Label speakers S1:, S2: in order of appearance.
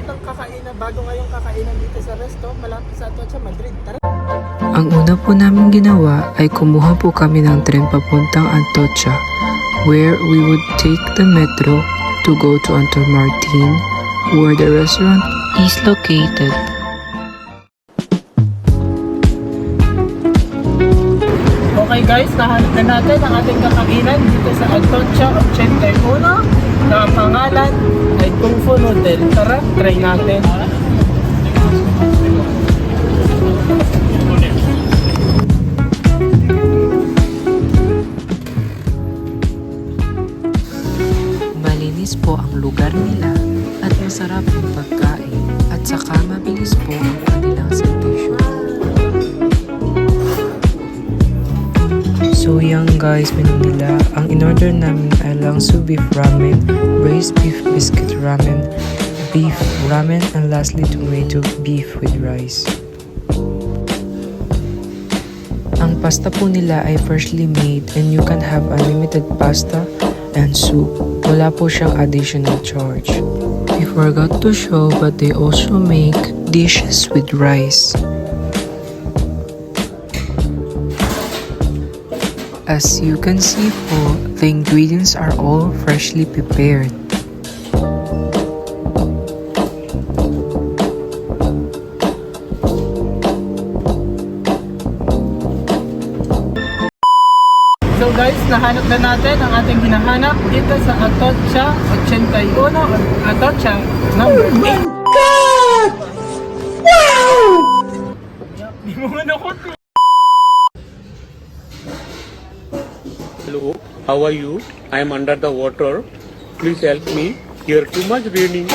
S1: ng kakainan, bago ngayong kakainan dito sa resto, malapit sa Atocha, Madrid. Tara!
S2: Ang una po namin ginawa ay kumuha po kami ng tren papuntang Atocha, where we would take the metro to go to Antomartin, where the restaurant is located.
S1: Okay guys, nahanap na natin ang ating kakainan dito sa Atocha 81 na ang pangalan ay Kung Fu Noodle. Tara, try natin.
S2: Malinis po ang lugar nila at masarap ang pagkain at saka mabilis po ang kanilang servisyo. So yan guys, menu nila. Ang in-order namin ay Langsu beef ramen, braised beef biscuit ramen, beef ramen, and lastly tomato beef with rice. Ang pasta po nila ay freshly made and you can have unlimited pasta and soup. Wala po siyang additional charge. We forgot to show but they also make dishes with rice. As you can see po, the ingredients are all freshly prepared.
S1: So guys, nahanap na natin ang ating hinahanap dito sa Atocha 81 or Atocha number 8. God! Wow! Di mo man ako.
S3: Hello, how are you? I am under the water. Please help me. Here too much raining.